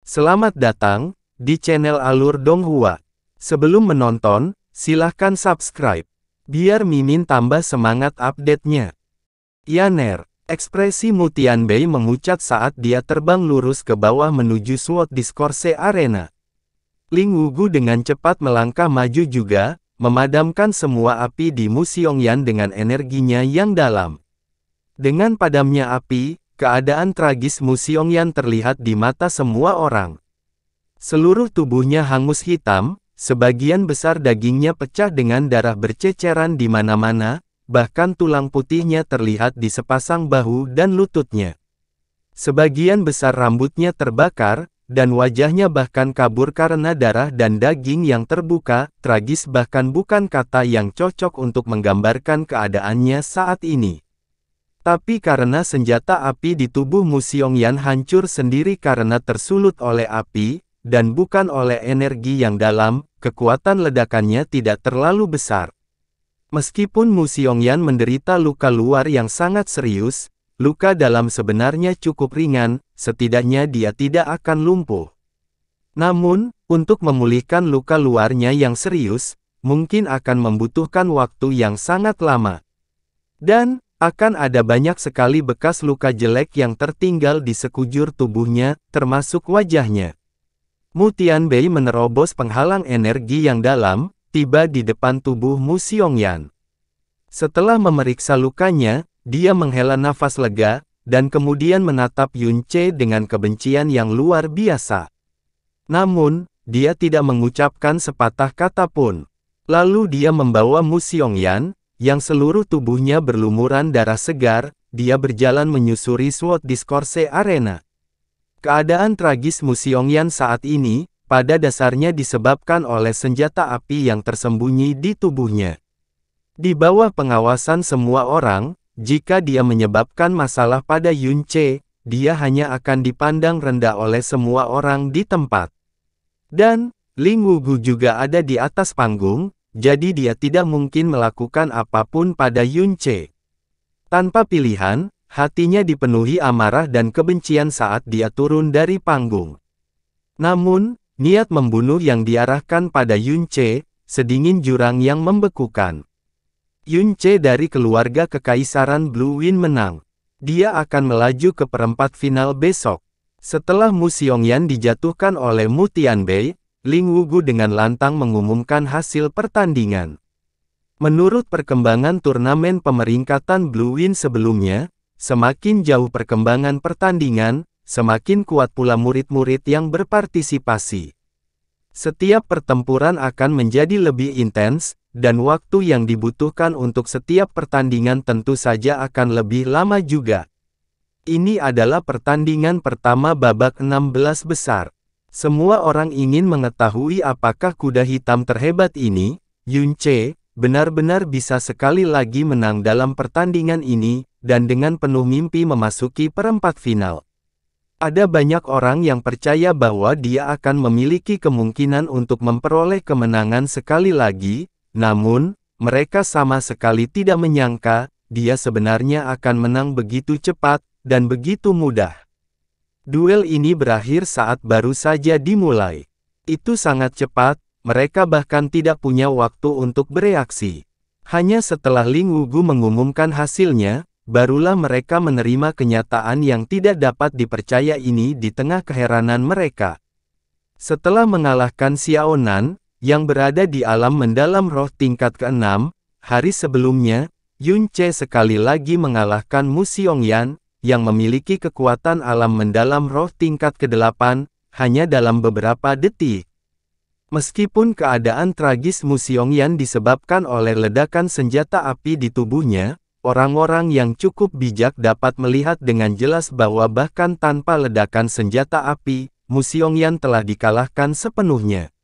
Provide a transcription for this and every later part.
Selamat datang di channel Alur Donghua. Sebelum menonton, silahkan subscribe, biar Mimin tambah semangat update-nya. Yaner, ekspresi Mu Tianbei memucat saat dia terbang lurus ke bawah menuju Sword Discourse Arena. Ling Wugu dengan cepat melangkah maju juga, memadamkan semua api di Mu Xiongyan dengan energinya yang dalam. Dengan padamnya api, keadaan tragis Mu Xiongyan terlihat di mata semua orang. Seluruh tubuhnya hangus hitam, sebagian besar dagingnya pecah dengan darah berceceran di mana-mana, bahkan tulang putihnya terlihat di sepasang bahu dan lututnya. Sebagian besar rambutnya terbakar, dan wajahnya bahkan kabur karena darah dan daging yang terbuka. Tragis bahkan bukan kata yang cocok untuk menggambarkan keadaannya saat ini. Tapi karena senjata api di tubuh Mu Xiongyan hancur sendiri karena tersulut oleh api, dan bukan oleh energi yang dalam, kekuatan ledakannya tidak terlalu besar. Meskipun Mu Xiongyan menderita luka luar yang sangat serius, luka dalam sebenarnya cukup ringan, setidaknya dia tidak akan lumpuh. Namun, untuk memulihkan luka luarnya yang serius, mungkin akan membutuhkan waktu yang sangat lama. Dan, akan ada banyak sekali bekas luka jelek yang tertinggal di sekujur tubuhnya, termasuk wajahnya. Mu Tianbei menerobos penghalang energi yang dalam, tiba di depan tubuh Mu Xiongyan. Setelah memeriksa lukanya, dia menghela nafas lega, dan kemudian menatap Yun Ce dengan kebencian yang luar biasa. Namun, dia tidak mengucapkan sepatah kata pun. Lalu dia membawa Mu Xiongyan, yang seluruh tubuhnya berlumuran darah segar, dia berjalan menyusuri Sword Discourse Arena. Keadaan tragis Mu Xiongyan saat ini, pada dasarnya disebabkan oleh senjata api yang tersembunyi di tubuhnya. Di bawah pengawasan semua orang, jika dia menyebabkan masalah pada Yun Ce, dia hanya akan dipandang rendah oleh semua orang di tempat. Dan, Ling Wugu juga ada di atas panggung, jadi dia tidak mungkin melakukan apapun pada Yun Ce. Tanpa pilihan, hatinya dipenuhi amarah dan kebencian saat dia turun dari panggung. Namun, niat membunuh yang diarahkan pada Yun Ce, sedingin jurang yang membekukan. Yun Ce dari keluarga Kekaisaran Blue Wind menang. Dia akan melaju ke perempat final besok. Setelah Mu Xiongyan dijatuhkan oleh Mu Tianbei, Ling Wugu dengan lantang mengumumkan hasil pertandingan. Menurut perkembangan turnamen pemeringkatan Blue Wind sebelumnya, semakin jauh perkembangan pertandingan, semakin kuat pula murid-murid yang berpartisipasi. Setiap pertempuran akan menjadi lebih intens, dan waktu yang dibutuhkan untuk setiap pertandingan tentu saja akan lebih lama juga. Ini adalah pertandingan pertama babak 16 besar. Semua orang ingin mengetahui apakah kuda hitam terhebat ini, Yun Ce, benar-benar bisa sekali lagi menang dalam pertandingan ini, dan dengan penuh mimpi memasuki perempat final. Ada banyak orang yang percaya bahwa dia akan memiliki kemungkinan untuk memperoleh kemenangan sekali lagi, namun, mereka sama sekali tidak menyangka, dia sebenarnya akan menang begitu cepat, dan begitu mudah. Duel ini berakhir saat baru saja dimulai. Itu sangat cepat, mereka bahkan tidak punya waktu untuk bereaksi. Hanya setelah Ling Wugu mengumumkan hasilnya, barulah mereka menerima kenyataan yang tidak dapat dipercaya ini di tengah keheranan mereka. Setelah mengalahkan Xiao Nan, yang berada di alam mendalam roh tingkat ke-6, hari sebelumnya, Yun Ce sekali lagi mengalahkan Mu Xiongyan, yang memiliki kekuatan alam mendalam roh tingkat ke-8, hanya dalam beberapa detik. Meskipun keadaan tragis Mu Xiongyan disebabkan oleh ledakan senjata api di tubuhnya, orang-orang yang cukup bijak dapat melihat dengan jelas bahwa bahkan tanpa ledakan senjata api, Mu Xiongyan telah dikalahkan sepenuhnya.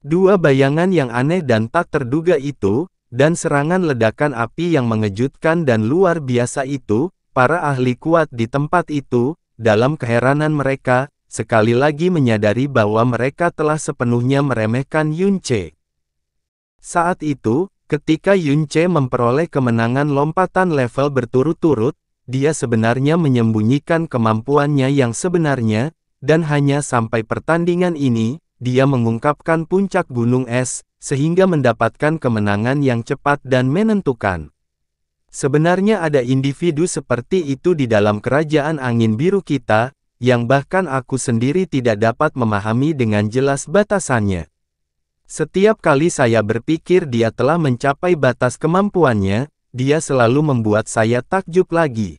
Dua bayangan yang aneh dan tak terduga itu, dan serangan ledakan api yang mengejutkan dan luar biasa itu, para ahli kuat di tempat itu, dalam keheranan mereka, sekali lagi menyadari bahwa mereka telah sepenuhnya meremehkan Yun Ce. Saat itu, ketika Yun Ce memperoleh kemenangan lompatan level berturut-turut, dia sebenarnya menyembunyikan kemampuannya yang sebenarnya, dan hanya sampai pertandingan ini, dia mengungkapkan puncak gunung es, sehingga mendapatkan kemenangan yang cepat dan menentukan. Sebenarnya ada individu seperti itu di dalam kerajaan angin biru kita, yang bahkan aku sendiri tidak dapat memahami dengan jelas batasannya. Setiap kali saya berpikir dia telah mencapai batas kemampuannya, dia selalu membuat saya takjub lagi.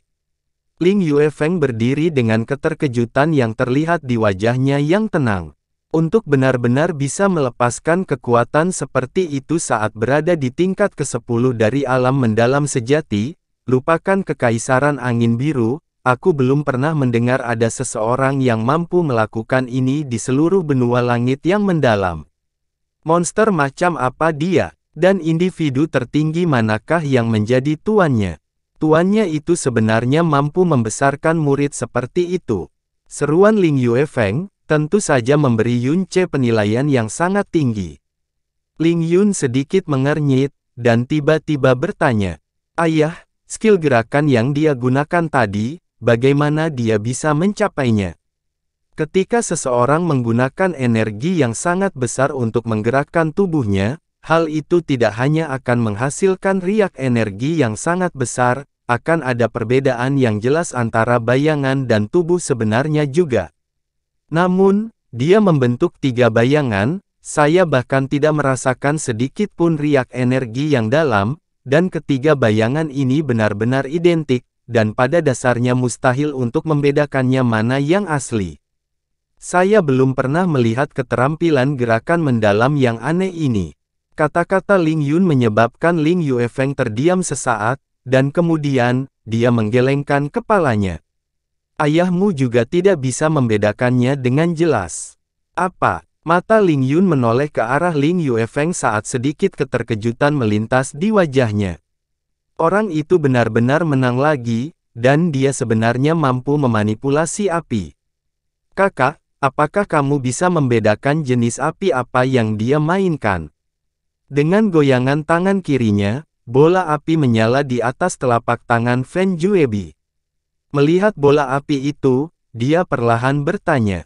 Ling Yuefeng berdiri dengan keterkejutan yang terlihat di wajahnya yang tenang. Untuk benar-benar bisa melepaskan kekuatan seperti itu saat berada di tingkat ke-10 dari alam mendalam sejati, lupakan kekaisaran angin biru, aku belum pernah mendengar ada seseorang yang mampu melakukan ini di seluruh benua langit yang mendalam. Monster macam apa dia? Dan individu tertinggi manakah yang menjadi tuannya? Tuannya itu sebenarnya mampu membesarkan murid seperti itu. Seruan Ling Yuefeng, tentu saja memberi Yun Ce penilaian yang sangat tinggi. Ling Yun sedikit mengernyit, dan tiba-tiba bertanya, "Ayah, skill gerakan yang dia gunakan tadi, bagaimana dia bisa mencapainya?" Ketika seseorang menggunakan energi yang sangat besar untuk menggerakkan tubuhnya, hal itu tidak hanya akan menghasilkan riak energi yang sangat besar, akan ada perbedaan yang jelas antara bayangan dan tubuh sebenarnya juga. Namun, dia membentuk 3 bayangan, saya bahkan tidak merasakan sedikit pun riak energi yang dalam, dan ketiga bayangan ini benar-benar identik, dan pada dasarnya mustahil untuk membedakannya mana yang asli. Saya belum pernah melihat keterampilan gerakan mendalam yang aneh ini. Kata-kata Ling Yun menyebabkan Ling Yuefeng terdiam sesaat, dan kemudian, dia menggelengkan kepalanya. Ayahmu juga tidak bisa membedakannya dengan jelas. Apa? Mata Ling Yun menoleh ke arah Ling Yuefeng saat sedikit keterkejutan melintas di wajahnya. Orang itu benar-benar menang lagi, dan dia sebenarnya mampu memanipulasi api. Kakak, apakah kamu bisa membedakan jenis api apa yang dia mainkan? Dengan goyangan tangan kirinya, bola api menyala di atas telapak tangan Fen Juebi. Melihat bola api itu, dia perlahan bertanya,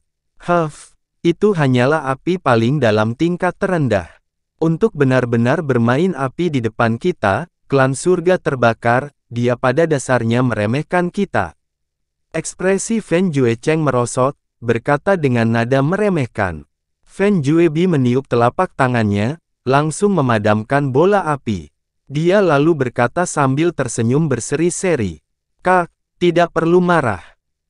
itu hanyalah api paling dalam tingkat terendah. Untuk benar-benar bermain api di depan kita, klan surga terbakar, dia pada dasarnya meremehkan kita." Ekspresi Fen Juecheng merosot, berkata dengan nada meremehkan. Fen Juebi meniup telapak tangannya, langsung memadamkan bola api. Dia lalu berkata sambil tersenyum berseri-seri, "Kak, tidak perlu marah.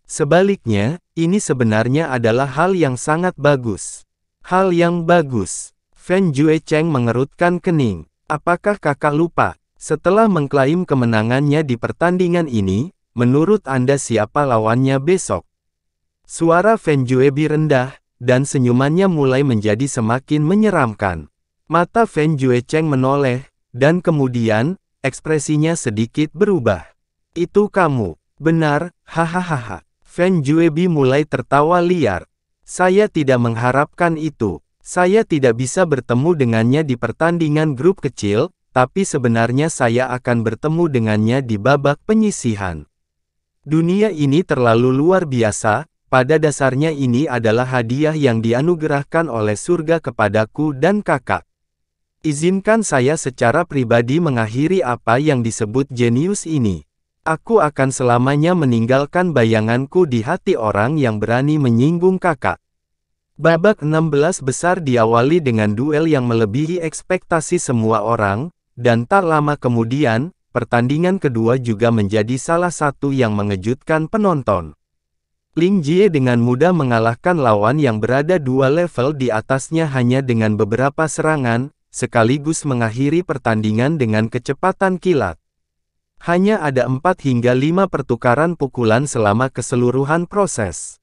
Sebaliknya, ini sebenarnya adalah hal yang sangat bagus." "Hal yang bagus?" Fen Juecheng mengerutkan kening. "Apakah kakak lupa? Setelah mengklaim kemenangannya di pertandingan ini, menurut Anda siapa lawannya besok?" Suara Fen Juebi rendah, dan senyumannya mulai menjadi semakin menyeramkan. Mata Fen Juecheng menoleh, dan kemudian, ekspresinya sedikit berubah. "Itu kamu." "Benar, hahaha." Fen Juebi mulai tertawa liar. "Saya tidak mengharapkan itu. Saya tidak bisa bertemu dengannya di pertandingan grup kecil, tapi sebenarnya saya akan bertemu dengannya di babak penyisihan. Dunia ini terlalu luar biasa, pada dasarnya ini adalah hadiah yang dianugerahkan oleh surga kepadaku dan kakak. Izinkan saya secara pribadi mengakhiri apa yang disebut jenius ini. Aku akan selamanya meninggalkan bayanganku di hati orang yang berani menyinggung kakak." Babak 16 besar diawali dengan duel yang melebihi ekspektasi semua orang, dan tak lama kemudian, pertandingan kedua juga menjadi salah satu yang mengejutkan penonton. Ling Jie dengan mudah mengalahkan lawan yang berada 2 level di atasnya hanya dengan beberapa serangan, sekaligus mengakhiri pertandingan dengan kecepatan kilat. Hanya ada 4 hingga 5 pertukaran pukulan selama keseluruhan proses.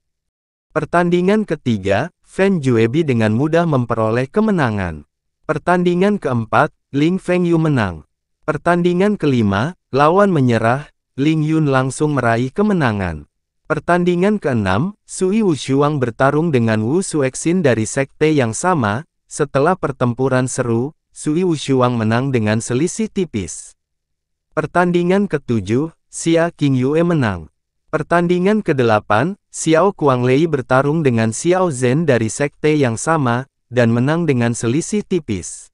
Pertandingan ketiga, Fen Juebi dengan mudah memperoleh kemenangan. Pertandingan keempat, Ling Fengyu menang. Pertandingan kelima, lawan menyerah, Ling Yun langsung meraih kemenangan. Pertandingan keenam, Sui Wushuang bertarung dengan Wu Suexin dari sekte yang sama. Setelah pertempuran seru, Sui Wushuang menang dengan selisih tipis. Pertandingan ketujuh, Xia Qingyue menang. Pertandingan ke-8, Xiao Kuanglei bertarung dengan Xiao Zhen dari sekte yang sama, dan menang dengan selisih tipis.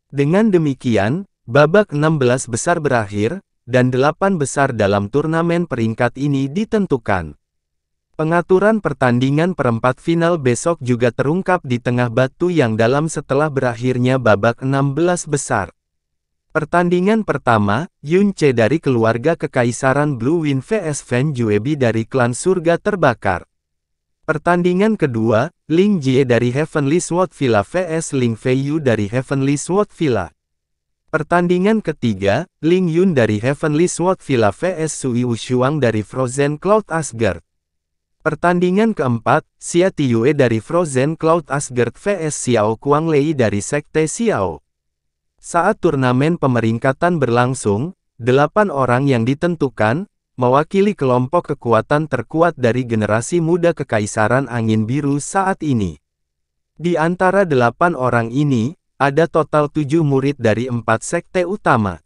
Dengan demikian, babak 16 besar berakhir, dan 8 besar dalam turnamen peringkat ini ditentukan. Pengaturan pertandingan perempat final besok juga terungkap di tengah batu yang dalam setelah berakhirnya babak 16 besar. Pertandingan pertama, Yun Ce dari keluarga Kekaisaran Blue Wind vs Fan Juebi dari klan Surga Terbakar. Pertandingan kedua, Ling Jie dari Heavenly Sword Villa vs Ling Feiyu dari Heavenly Sword Villa. Pertandingan ketiga, Ling Yun dari Heavenly Sword Villa vs Sui Wushuang dari Frozen Cloud Asgard. Pertandingan keempat, Xia Tiyue dari Frozen Cloud Asgard vs Xiao Kuanglei dari Sekte Xiao. Saat turnamen pemeringkatan berlangsung, 8 orang yang ditentukan, mewakili kelompok kekuatan terkuat dari generasi muda Kekaisaran Angin Biru saat ini. Di antara 8 orang ini, ada total 7 murid dari 4 sekte utama.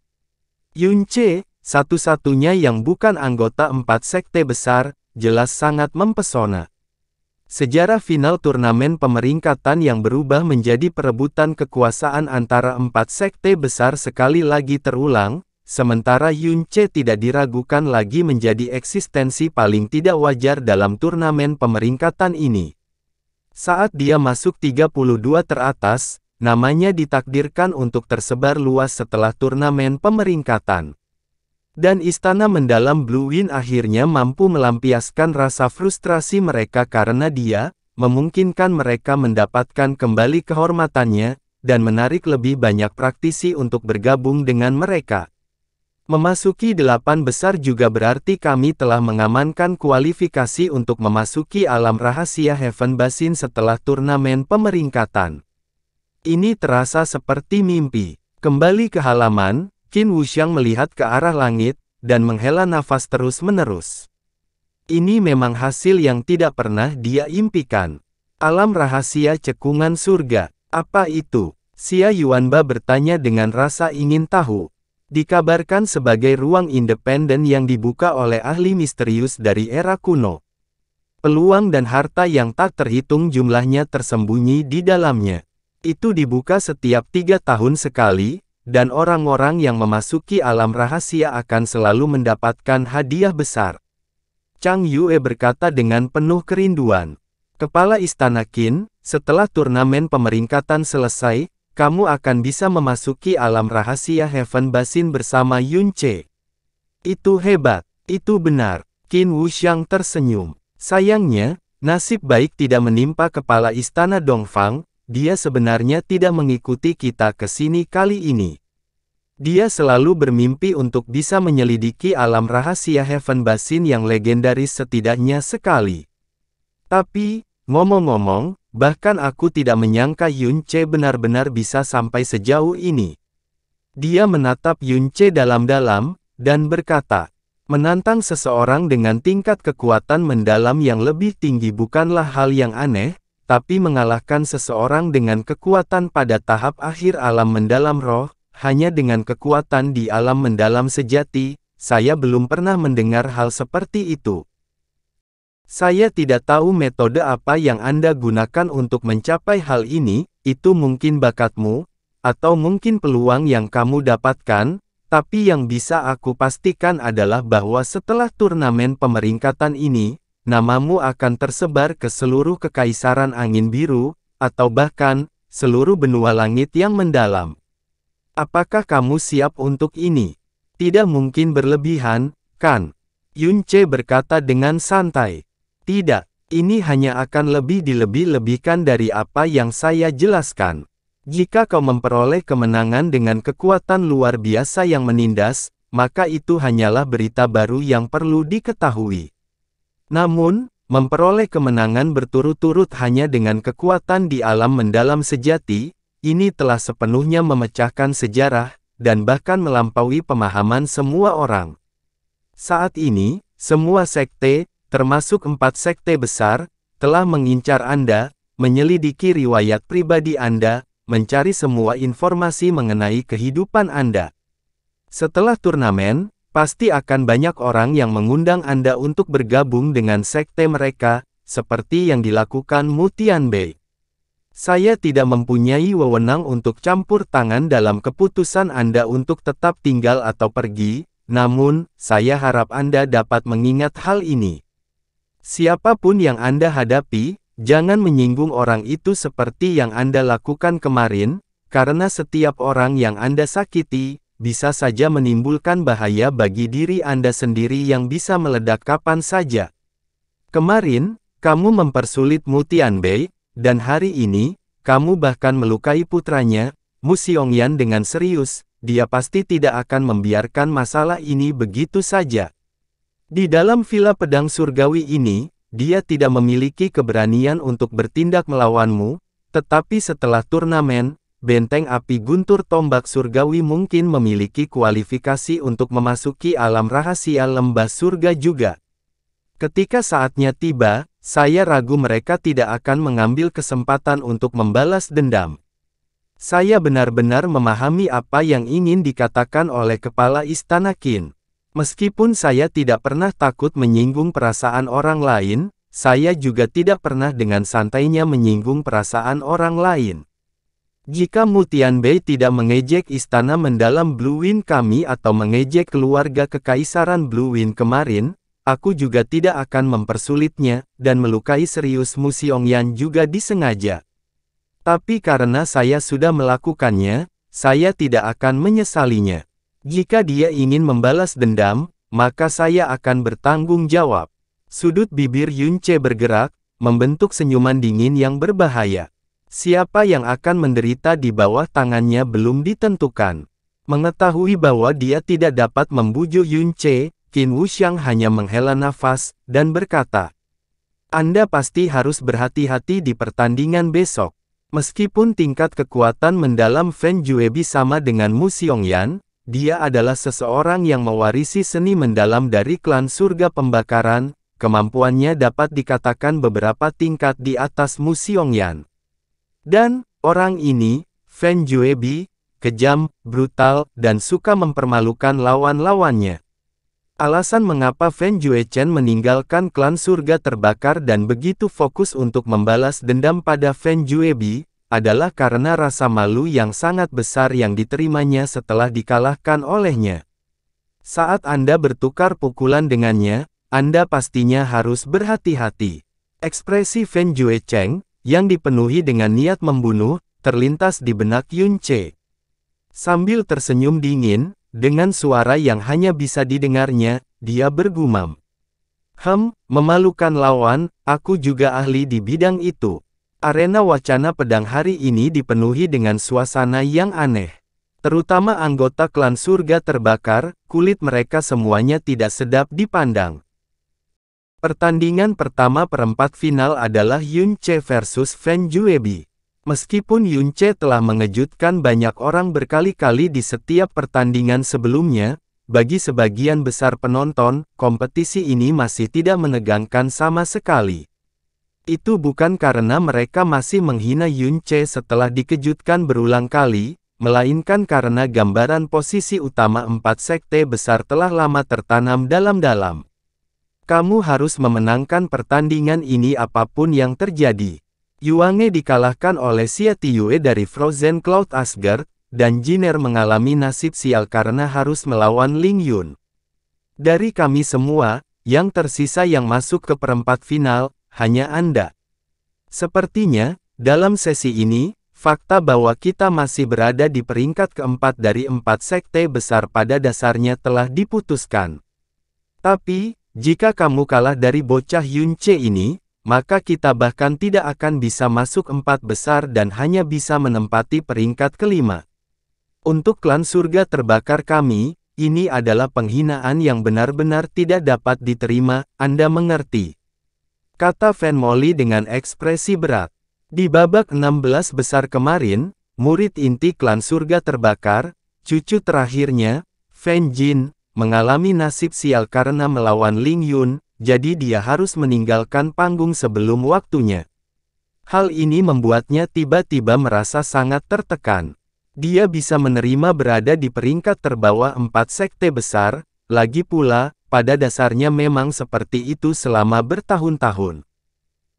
Yun Ce, satu-satunya yang bukan anggota 4 sekte besar, jelas sangat mempesona. Sejarah final turnamen pemeringkatan yang berubah menjadi perebutan kekuasaan antara 4 sekte besar sekali lagi terulang, sementara Yun Ce tidak diragukan lagi menjadi eksistensi paling tidak wajar dalam turnamen pemeringkatan ini. Saat dia masuk 32 teratas, namanya ditakdirkan untuk tersebar luas setelah turnamen pemeringkatan. Dan Istana Mendalam Blue Wind akhirnya mampu melampiaskan rasa frustrasi mereka karena dia, memungkinkan mereka mendapatkan kembali kehormatannya, dan menarik lebih banyak praktisi untuk bergabung dengan mereka. Memasuki 8 besar juga berarti kami telah mengamankan kualifikasi untuk memasuki alam rahasia Heaven Basin setelah turnamen pemeringkatan. Ini terasa seperti mimpi. Kembali ke halaman, Qin Wuxiang melihat ke arah langit, dan menghela nafas terus-menerus. Ini memang hasil yang tidak pernah dia impikan. Alam rahasia cekungan surga. Apa itu? Xia Yuanba bertanya dengan rasa ingin tahu. Dikabarkan sebagai ruang independen yang dibuka oleh ahli misterius dari era kuno. Peluang dan harta yang tak terhitung jumlahnya tersembunyi di dalamnya. Itu dibuka setiap 3 tahun sekali, dan orang-orang yang memasuki alam rahasia akan selalu mendapatkan hadiah besar. Chang Yue berkata dengan penuh kerinduan. Kepala Istana Qin, setelah turnamen pemeringkatan selesai, kamu akan bisa memasuki alam rahasia Heaven Basin bersama Yun Ce. Itu hebat, itu benar. Qin Wuxiang tersenyum. Sayangnya, nasib baik tidak menimpa kepala Istana Dongfang. Dia sebenarnya tidak mengikuti kita ke sini kali ini. Dia selalu bermimpi untuk bisa menyelidiki alam rahasia Heaven Basin yang legendaris setidaknya sekali. Tapi, ngomong-ngomong, bahkan aku tidak menyangka Yun Ce benar-benar bisa sampai sejauh ini. Dia menatap Yun Ce dalam-dalam, dan berkata, menantang seseorang dengan tingkat kekuatan mendalam yang lebih tinggi bukanlah hal yang aneh, tapi mengalahkan seseorang dengan kekuatan pada tahap akhir alam mendalam roh, hanya dengan kekuatan di alam mendalam sejati, saya belum pernah mendengar hal seperti itu. Saya tidak tahu metode apa yang Anda gunakan untuk mencapai hal ini, itu mungkin bakatmu, atau mungkin peluang yang kamu dapatkan, tapi yang bisa aku pastikan adalah bahwa setelah turnamen pemeringkatan ini, namamu akan tersebar ke seluruh Kekaisaran Angin Biru, atau bahkan, seluruh benua langit yang mendalam. Apakah kamu siap untuk ini? Tidak mungkin berlebihan, kan? Yun Ce berkata dengan santai. Tidak, ini hanya akan lebih dilebih-lebihkan dari apa yang saya jelaskan. Jika kau memperoleh kemenangan dengan kekuatan luar biasa yang menindas, maka itu hanyalah berita baru yang perlu diketahui. Namun, memperoleh kemenangan berturut-turut hanya dengan kekuatan di alam mendalam sejati, ini telah sepenuhnya memecahkan sejarah, dan bahkan melampaui pemahaman semua orang. Saat ini, semua sekte, termasuk 4 sekte besar, telah mengincar Anda, menyelidiki riwayat pribadi Anda, mencari semua informasi mengenai kehidupan Anda. Setelah turnamen, Pasti akan banyak orang yang mengundang Anda untuk bergabung dengan sekte mereka, seperti yang dilakukan Mu Tianbei. Saya tidak mempunyai wewenang untuk campur tangan dalam keputusan Anda untuk tetap tinggal atau pergi, namun, saya harap Anda dapat mengingat hal ini. Siapapun yang Anda hadapi, jangan menyinggung orang itu seperti yang Anda lakukan kemarin, karena setiap orang yang Anda sakiti, bisa saja menimbulkan bahaya bagi diri Anda sendiri yang bisa meledak kapan saja. Kemarin, kamu mempersulit Mu Tianbei, dan hari ini, kamu bahkan melukai putranya, Mu Xiongyan dengan serius. Dia pasti tidak akan membiarkan masalah ini begitu saja. Di dalam villa pedang surgawi ini, dia tidak memiliki keberanian untuk bertindak melawanmu, tetapi setelah turnamen, benteng api guntur tombak surgawi mungkin memiliki kualifikasi untuk memasuki alam rahasia lembah surga juga. Ketika saatnya tiba, saya ragu mereka tidak akan mengambil kesempatan untuk membalas dendam. Saya benar-benar memahami apa yang ingin dikatakan oleh Kepala Istana Qin. Meskipun saya tidak pernah takut menyinggung perasaan orang lain, saya juga tidak pernah dengan santainya menyinggung perasaan orang lain. Jika Mu Tianbei tidak mengejek istana mendalam Blue Wind kami atau mengejek keluarga kekaisaran Blue Wind kemarin, aku juga tidak akan mempersulitnya, dan melukai serius Mu Xiongyan juga disengaja. Tapi karena saya sudah melakukannya, saya tidak akan menyesalinya. Jika dia ingin membalas dendam, maka saya akan bertanggung jawab. Sudut bibir Yun Ce bergerak, membentuk senyuman dingin yang berbahaya. Siapa yang akan menderita di bawah tangannya belum ditentukan. Mengetahui bahwa dia tidak dapat membujuk Yun Ce, Qin Wuxiang hanya menghela nafas, dan berkata, Anda pasti harus berhati-hati di pertandingan besok. Meskipun tingkat kekuatan mendalam Fen Juebi sama dengan Mu Xiongyan, dia adalah seseorang yang mewarisi seni mendalam dari klan surga pembakaran, kemampuannya dapat dikatakan beberapa tingkat di atas Mu Xiongyan. Dan, orang ini, Fen Juebi, kejam, brutal, dan suka mempermalukan lawan-lawannya. Alasan mengapa Fen Juechen meninggalkan klan surga terbakar dan begitu fokus untuk membalas dendam pada Fen Juebi, adalah karena rasa malu yang sangat besar yang diterimanya setelah dikalahkan olehnya. Saat Anda bertukar pukulan dengannya, Anda pastinya harus berhati-hati. Ekspresi Fen Juechen, yang dipenuhi dengan niat membunuh, terlintas di benak Yun Ce. Sambil tersenyum dingin, dengan suara yang hanya bisa didengarnya, dia bergumam. Memalukan lawan, aku juga ahli di bidang itu. Arena wacana pedang hari ini dipenuhi dengan suasana yang aneh. Terutama anggota klan surga terbakar, kulit mereka semuanya tidak sedap dipandang. Pertandingan pertama perempat final adalah Yun Ce versus Fen Juebi. Meskipun Yun Ce telah mengejutkan banyak orang berkali-kali di setiap pertandingan sebelumnya, bagi sebagian besar penonton, kompetisi ini masih tidak menegangkan sama sekali. Itu bukan karena mereka masih menghina Yun Ce setelah dikejutkan berulang kali, melainkan karena gambaran posisi utama empat sekte besar telah lama tertanam dalam-dalam. Kamu harus memenangkan pertandingan ini apapun yang terjadi. Yuange dikalahkan oleh Xia Tiyue dari Frozen Cloud Asgard, dan Jiner mengalami nasib sial karena harus melawan Ling Yun. Dari kami semua, yang tersisa yang masuk ke perempat final, hanya Anda. Sepertinya, dalam sesi ini, fakta bahwa kita masih berada di peringkat keempat dari empat sekte besar pada dasarnya telah diputuskan. Tapi, jika kamu kalah dari bocah Yun Ce ini, maka kita bahkan tidak akan bisa masuk empat besar dan hanya bisa menempati peringkat kelima. Untuk klan surga terbakar kami, ini adalah penghinaan yang benar-benar tidak dapat diterima, Anda mengerti? Kata Fen Molly dengan ekspresi berat. Di babak 16 besar kemarin, murid inti klan surga terbakar, cucu terakhirnya, Fen Jin, mengalami nasib sial karena melawan Ling Yun, jadi dia harus meninggalkan panggung sebelum waktunya. Hal ini membuatnya tiba-tiba merasa sangat tertekan. Dia bisa menerima berada di peringkat terbawah empat sekte besar, lagi pula, pada dasarnya memang seperti itu selama bertahun-tahun.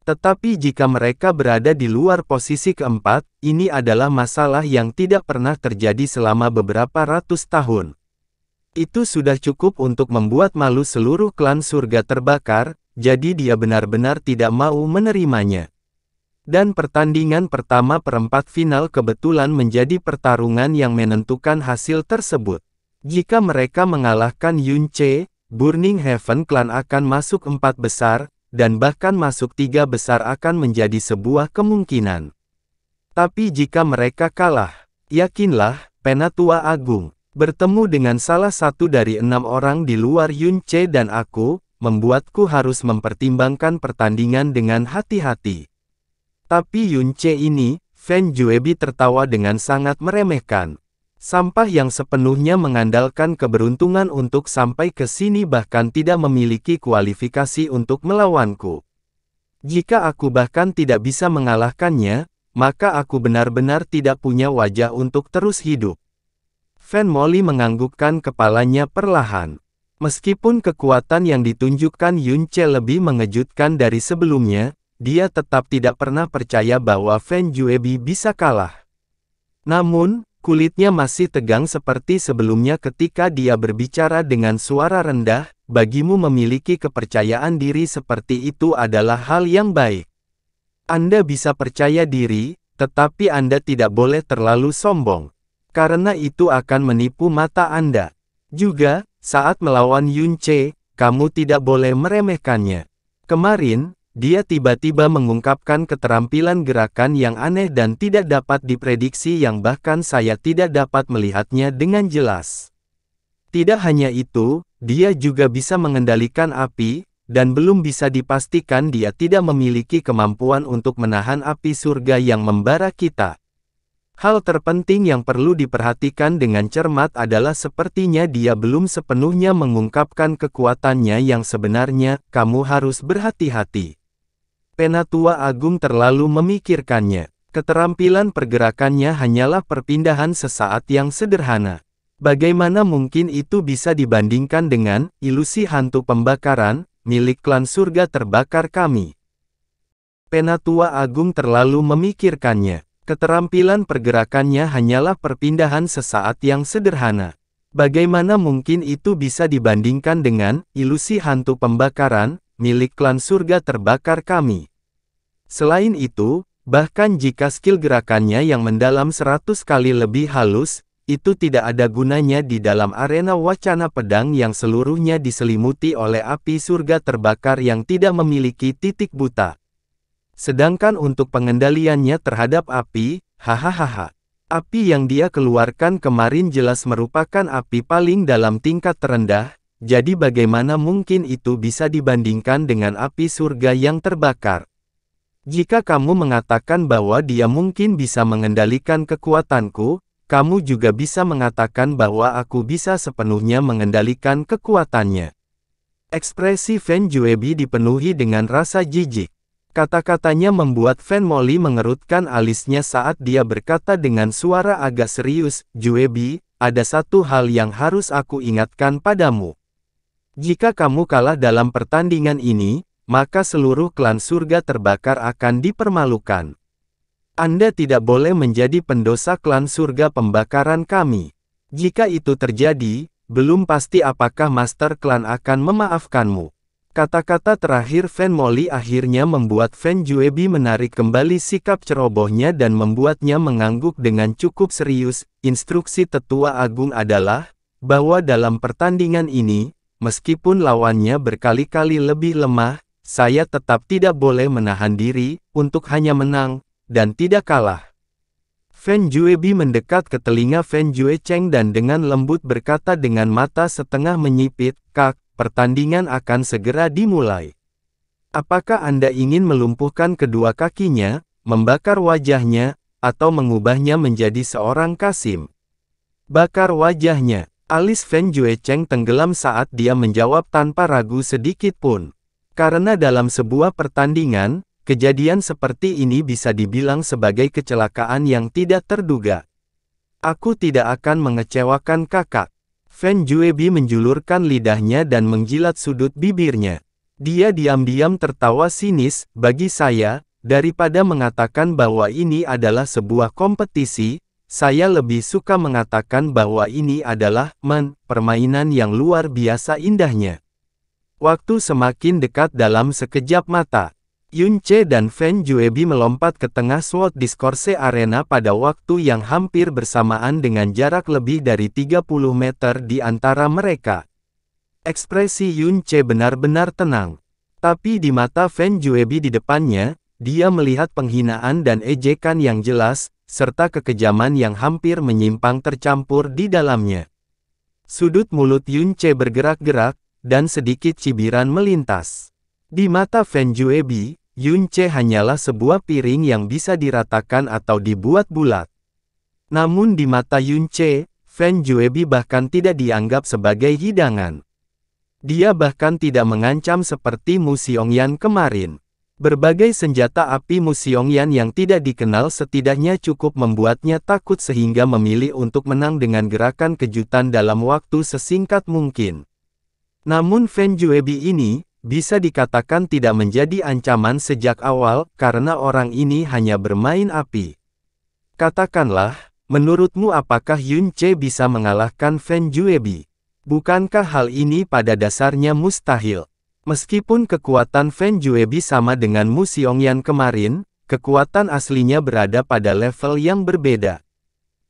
Tetapi jika mereka berada di luar posisi keempat, ini adalah masalah yang tidak pernah terjadi selama beberapa ratus tahun. Itu sudah cukup untuk membuat malu seluruh klan surga terbakar, jadi dia benar-benar tidak mau menerimanya. Dan pertandingan pertama perempat final kebetulan menjadi pertarungan yang menentukan hasil tersebut. Jika mereka mengalahkan Yunche, Burning Heaven Clan akan masuk 4 besar, dan bahkan masuk 3 besar akan menjadi sebuah kemungkinan. Tapi jika mereka kalah, yakinlah, Penatua Agung, bertemu dengan salah satu dari 6 orang di luar Yunche dan aku, membuatku harus mempertimbangkan pertandingan dengan hati-hati. Tapi Yunche ini, Fan Juebi tertawa dengan sangat meremehkan. Sampah yang sepenuhnya mengandalkan keberuntungan untuk sampai ke sini bahkan tidak memiliki kualifikasi untuk melawanku. Jika aku bahkan tidak bisa mengalahkannya, maka aku benar-benar tidak punya wajah untuk terus hidup. Fan Molly menganggukkan kepalanya perlahan. Meskipun kekuatan yang ditunjukkan Yunche lebih mengejutkan dari sebelumnya, dia tetap tidak pernah percaya bahwa Fan Juebi bisa kalah. Namun, kulitnya masih tegang seperti sebelumnya ketika dia berbicara dengan suara rendah, bagimu memiliki kepercayaan diri seperti itu adalah hal yang baik. Anda bisa percaya diri, tetapi Anda tidak boleh terlalu sombong. Karena itu akan menipu mata Anda. Juga, saat melawan Yunche, kamu tidak boleh meremehkannya. Kemarin, dia tiba-tiba mengungkapkan keterampilan gerakan yang aneh dan tidak dapat diprediksi yang bahkan saya tidak dapat melihatnya dengan jelas. Tidak hanya itu, dia juga bisa mengendalikan api, dan belum bisa dipastikan dia tidak memiliki kemampuan untuk menahan api surga yang membara kita. Hal terpenting yang perlu diperhatikan dengan cermat adalah sepertinya dia belum sepenuhnya mengungkapkan kekuatannya yang sebenarnya, kamu harus berhati-hati. Penatua Agung terlalu memikirkannya. Keterampilan pergerakannya hanyalah perpindahan sesaat yang sederhana. Bagaimana mungkin itu bisa dibandingkan dengan ilusi hantu pembakaran milik klan surga terbakar kami? Penatua Agung terlalu memikirkannya. Keterampilan pergerakannya hanyalah perpindahan sesaat yang sederhana. Bagaimana mungkin itu bisa dibandingkan dengan ilusi hantu pembakaran milik klan surga terbakar kami? Selain itu, bahkan jika skill gerakannya yang mendalam 100 kali lebih halus, itu tidak ada gunanya di dalam arena wacana pedang yang seluruhnya diselimuti oleh api surga terbakar yang tidak memiliki titik buta. Sedangkan untuk pengendaliannya terhadap api, hahaha. Api yang dia keluarkan kemarin jelas merupakan api paling dalam tingkat terendah, jadi bagaimana mungkin itu bisa dibandingkan dengan api surga yang terbakar? Jika kamu mengatakan bahwa dia mungkin bisa mengendalikan kekuatanku, kamu juga bisa mengatakan bahwa aku bisa sepenuhnya mengendalikan kekuatannya. Ekspresi Fan Juebi dipenuhi dengan rasa jijik. Kata-katanya membuat Fan Molly mengerutkan alisnya saat dia berkata dengan suara agak serius, Juebi, ada satu hal yang harus aku ingatkan padamu. Jika kamu kalah dalam pertandingan ini, maka seluruh klan surga terbakar akan dipermalukan. Anda tidak boleh menjadi pendosa klan surga pembakaran kami. Jika itu terjadi, belum pasti apakah Master Klan akan memaafkanmu. Kata-kata terakhir Fan Molly akhirnya membuat Fan Juebi menarik kembali sikap cerobohnya dan membuatnya mengangguk dengan cukup serius. Instruksi Tetua Agung adalah, bahwa dalam pertandingan ini, meskipun lawannya berkali-kali lebih lemah, saya tetap tidak boleh menahan diri, untuk hanya menang, dan tidak kalah. Fan Juebi mendekat ke telinga Fan Juecheng dan dengan lembut berkata dengan mata setengah menyipit, Kak, pertandingan akan segera dimulai. Apakah Anda ingin melumpuhkan kedua kakinya, membakar wajahnya, atau mengubahnya menjadi seorang kasim? Bakar wajahnya. Alis Fan Juecheng tenggelam saat dia menjawab tanpa ragu sedikit pun. Karena dalam sebuah pertandingan, kejadian seperti ini bisa dibilang sebagai kecelakaan yang tidak terduga. Aku tidak akan mengecewakan kakak. Fen Juebi menjulurkan lidahnya dan menjilat sudut bibirnya. Dia diam-diam tertawa sinis, bagi saya, daripada mengatakan bahwa ini adalah sebuah kompetisi, saya lebih suka mengatakan bahwa ini adalah, permainan yang luar biasa indahnya. Waktu semakin dekat dalam sekejap mata. Yun Che dan Fen Juebi melompat ke tengah SWOT Discourse Arena pada waktu yang hampir bersamaan dengan jarak lebih dari 30 meter di antara mereka. Ekspresi Yun Che benar-benar tenang. Tapi di mata Fen Juebi di depannya, dia melihat penghinaan dan ejekan yang jelas, serta kekejaman yang hampir menyimpang tercampur di dalamnya. Sudut mulut Yun Che bergerak-gerak, dan sedikit cibiran melintas. Di mata Fen Juebi, Yun Che hanyalah sebuah piring yang bisa diratakan atau dibuat bulat. Namun di mata Yun Che, Fen Juebi bahkan tidak dianggap sebagai hidangan. Dia bahkan tidak mengancam seperti Mu Xiongyan kemarin. Berbagai senjata api Mu Xiongyan yang tidak dikenal setidaknya cukup membuatnya takut sehingga memilih untuk menang dengan gerakan kejutan dalam waktu sesingkat mungkin. Namun Fen Juebi ini, bisa dikatakan tidak menjadi ancaman sejak awal, karena orang ini hanya bermain api. Katakanlah, menurutmu apakah Yun Che bisa mengalahkan Fen Juebi? Bukankah hal ini pada dasarnya mustahil? Meskipun kekuatan Fen Juebi sama dengan Mu Xiongyan kemarin, kekuatan aslinya berada pada level yang berbeda.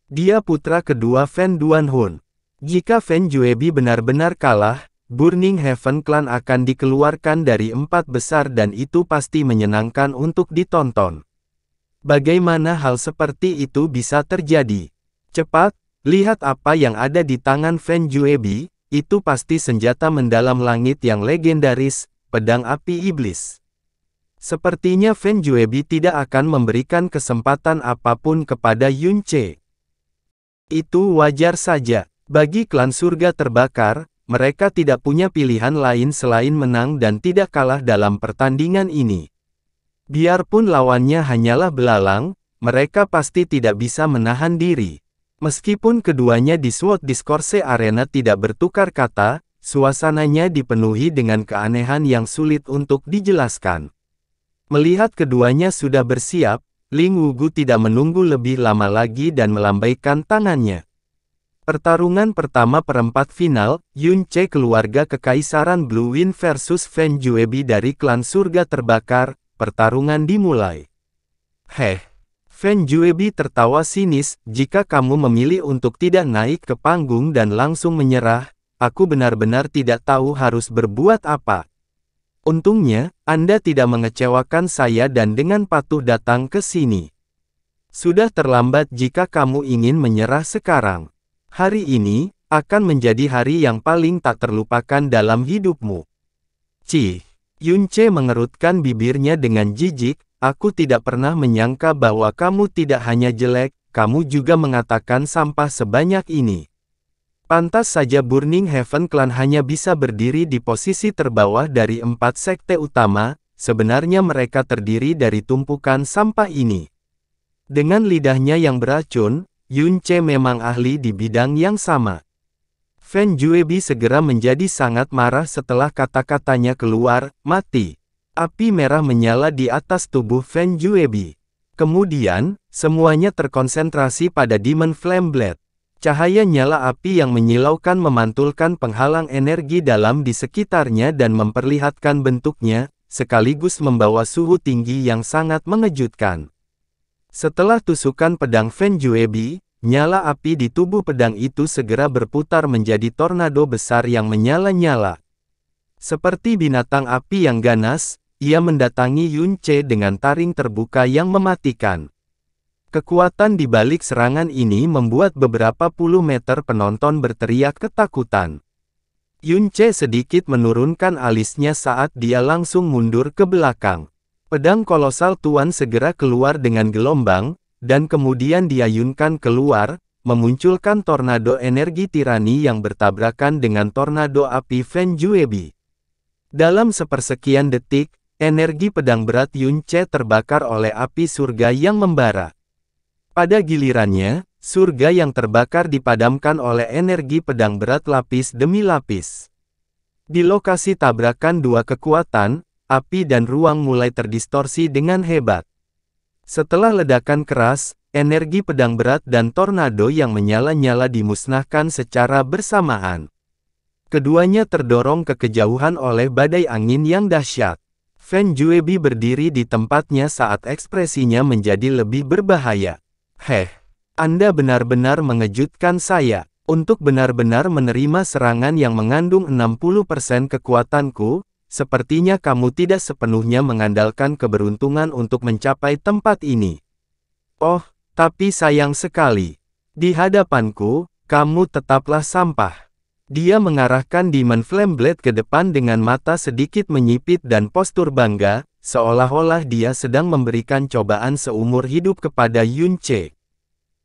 Dia putra kedua Fen Duanhun. Jika Fen Juebi benar-benar kalah, Burning Heaven Clan akan dikeluarkan dari 4 besar dan itu pasti menyenangkan untuk ditonton. Bagaimana hal seperti itu bisa terjadi? Cepat, lihat apa yang ada di tangan Fen Juebi, itu pasti senjata mendalam langit yang legendaris, pedang api iblis. Sepertinya Fen Juebi tidak akan memberikan kesempatan apapun kepada Yun Che. Itu wajar saja, bagi klan surga terbakar, mereka tidak punya pilihan lain selain menang dan tidak kalah dalam pertandingan ini. Biarpun lawannya hanyalah belalang, mereka pasti tidak bisa menahan diri. Meskipun keduanya di SWOT Discourse Arena tidak bertukar kata, suasananya dipenuhi dengan keanehan yang sulit untuk dijelaskan. Melihat keduanya sudah bersiap, Ling Wugu tidak menunggu lebih lama lagi dan melambaikan tangannya. Pertarungan pertama perempat final, Yun Che keluarga Kekaisaran Blue Wind versus Fen Juebi dari klan surga terbakar, pertarungan dimulai. Fen Juebi tertawa sinis, jika kamu memilih untuk tidak naik ke panggung dan langsung menyerah, aku benar-benar tidak tahu harus berbuat apa. Untungnya, Anda tidak mengecewakan saya dan dengan patuh datang ke sini. Sudah terlambat jika kamu ingin menyerah sekarang. Hari ini, akan menjadi hari yang paling tak terlupakan dalam hidupmu. Yun Che mengerutkan bibirnya dengan jijik, aku tidak pernah menyangka bahwa kamu tidak hanya jelek, kamu juga mengatakan sampah sebanyak ini. Pantas saja Burning Heaven Clan hanya bisa berdiri di posisi terbawah dari 4 sekte utama, sebenarnya mereka terdiri dari tumpukan sampah ini. Dengan lidahnya yang beracun, Yun Che memang ahli di bidang yang sama. Fen Juebi segera menjadi sangat marah setelah kata-katanya keluar, mati. Api merah menyala di atas tubuh Fen Juebi. Kemudian, semuanya terkonsentrasi pada Demon Flame Blade. Cahaya nyala api yang menyilaukan memantulkan penghalang energi dalam di sekitarnya dan memperlihatkan bentuknya, sekaligus membawa suhu tinggi yang sangat mengejutkan. Setelah tusukan pedang Fen Juebi, nyala api di tubuh pedang itu segera berputar menjadi tornado besar yang menyala-nyala. Seperti binatang api yang ganas, ia mendatangi Yun Che dengan taring terbuka yang mematikan. Kekuatan di balik serangan ini membuat beberapa puluh meter penonton berteriak ketakutan. Yun Che sedikit menurunkan alisnya saat dia langsung mundur ke belakang. Pedang kolosal Tuan segera keluar dengan gelombang, dan kemudian diayunkan keluar, memunculkan tornado energi tirani yang bertabrakan dengan tornado api Fen Juebi. Dalam sepersekian detik, energi pedang berat Yun Che terbakar oleh api surga yang membara. Pada gilirannya, Surga yang terbakar dipadamkan oleh energi pedang berat lapis demi lapis. Di lokasi tabrakan dua kekuatan, api dan ruang mulai terdistorsi dengan hebat. Setelah ledakan keras, energi pedang berat dan tornado yang menyala-nyala dimusnahkan secara bersamaan. Keduanya terdorong ke kejauhan oleh badai angin yang dahsyat. Fan Juebi berdiri di tempatnya saat ekspresinya menjadi lebih berbahaya. Anda benar-benar mengejutkan saya. Untuk benar-benar menerima serangan yang mengandung 60% kekuatanku, sepertinya kamu tidak sepenuhnya mengandalkan keberuntungan untuk mencapai tempat ini. Oh, tapi sayang sekali. Di hadapanku, kamu tetaplah sampah. Dia mengarahkan Demon Flame Blade ke depan dengan mata sedikit menyipit dan postur bangga, seolah-olah dia sedang memberikan cobaan seumur hidup kepada Yun Ce.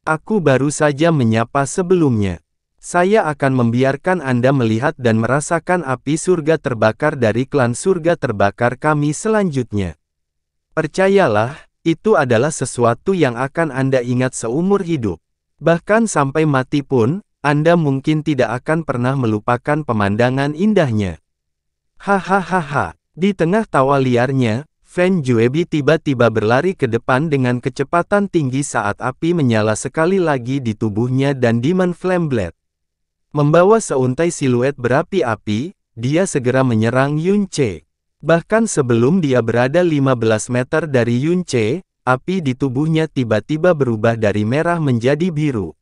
Aku baru saja menyapa sebelumnya. Saya akan membiarkan Anda melihat dan merasakan api surga terbakar dari klan surga terbakar kami selanjutnya. Percayalah, itu adalah sesuatu yang akan Anda ingat seumur hidup. Bahkan sampai mati pun, Anda mungkin tidak akan pernah melupakan pemandangan indahnya. Hahaha. Di tengah tawa liarnya, Fan Juebi tiba-tiba berlari ke depan dengan kecepatan tinggi saat api menyala sekali lagi di tubuhnya dan Demon Flame Blade. Membawa seuntai siluet berapi-api, dia segera menyerang Yun Ce. Bahkan sebelum dia berada 15 meter dari Yun Ce, api di tubuhnya tiba-tiba berubah dari merah menjadi biru.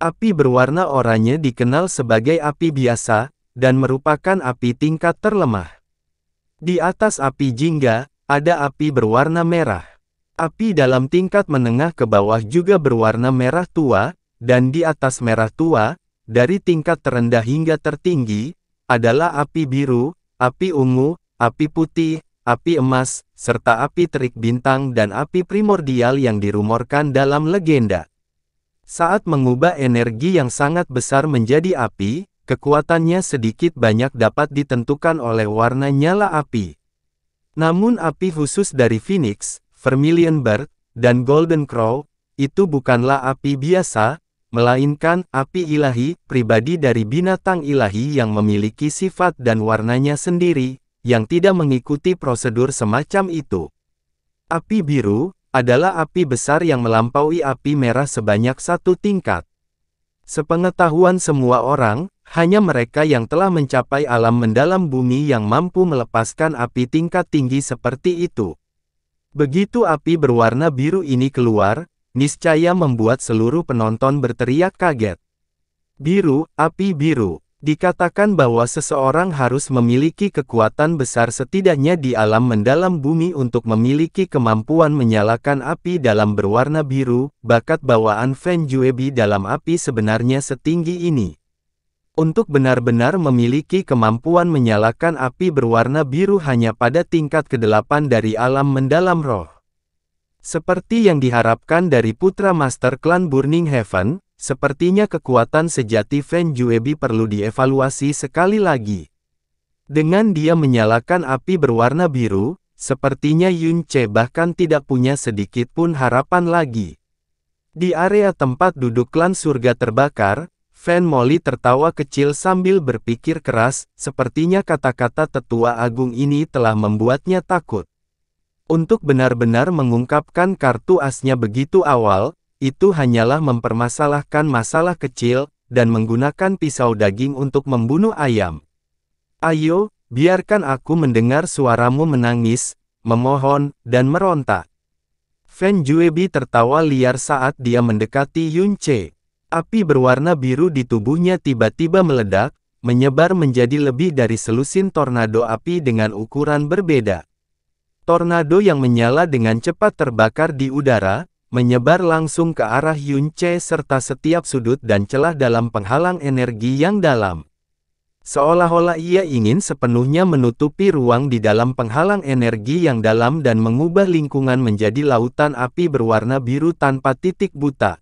Api berwarna oranye dikenal sebagai api biasa, dan merupakan api tingkat terlemah. Di atas api jingga, ada api berwarna merah. Api dalam tingkat menengah ke bawah juga berwarna merah tua, dan di atas merah tua, dari tingkat terendah hingga tertinggi, adalah api biru, api ungu, api putih, api emas, serta api terik bintang dan api primordial yang dirumorkan dalam legenda. Saat mengubah energi yang sangat besar menjadi api, kekuatannya sedikit banyak dapat ditentukan oleh warna nyala api. Namun api khusus dari Phoenix, Vermilion Bird, dan Golden Crow, itu bukanlah api biasa, melainkan api ilahi, pribadi dari binatang ilahi yang memiliki sifat dan warnanya sendiri, yang tidak mengikuti prosedur semacam itu. Api biru adalah api besar yang melampaui api merah sebanyak 1 tingkat. Sepengetahuan semua orang, hanya mereka yang telah mencapai alam mendalam bumi yang mampu melepaskan api tingkat tinggi seperti itu. Begitu api berwarna biru ini keluar, niscaya membuat seluruh penonton berteriak kaget. Biru, api biru. Dikatakan bahwa seseorang harus memiliki kekuatan besar setidaknya di alam mendalam bumi untuk memiliki kemampuan menyalakan api dalam berwarna biru. Bakat bawaan Fan Juebi dalam api sebenarnya setinggi ini. Untuk benar-benar memiliki kemampuan menyalakan api berwarna biru hanya pada tingkat ke-8 dari alam mendalam roh. Seperti yang diharapkan dari putra Master Klan Burning Heaven, sepertinya kekuatan sejati Fan Juebi perlu dievaluasi sekali lagi. Dengan dia menyalakan api berwarna biru, sepertinya Yun Ce bahkan tidak punya sedikit pun harapan lagi. Di area tempat duduk klan surga terbakar, Fan Molly tertawa kecil sambil berpikir keras, sepertinya kata-kata tetua agung ini telah membuatnya takut. Untuk benar-benar mengungkapkan kartu asnya begitu awal, itu hanyalah mempermasalahkan masalah kecil, dan menggunakan pisau daging untuk membunuh ayam. Ayo, biarkan aku mendengar suaramu menangis, memohon, dan meronta. Fan Juebi tertawa liar saat dia mendekati Yun Ce. Api berwarna biru di tubuhnya tiba-tiba meledak, menyebar menjadi lebih dari selusin tornado api dengan ukuran berbeda. Tornado yang menyala dengan cepat terbakar di udara, menyebar langsung ke arah Yun Ce serta setiap sudut dan celah dalam penghalang energi yang dalam. Seolah-olah ia ingin sepenuhnya menutupi ruang di dalam penghalang energi yang dalam dan mengubah lingkungan menjadi lautan api berwarna biru tanpa titik buta.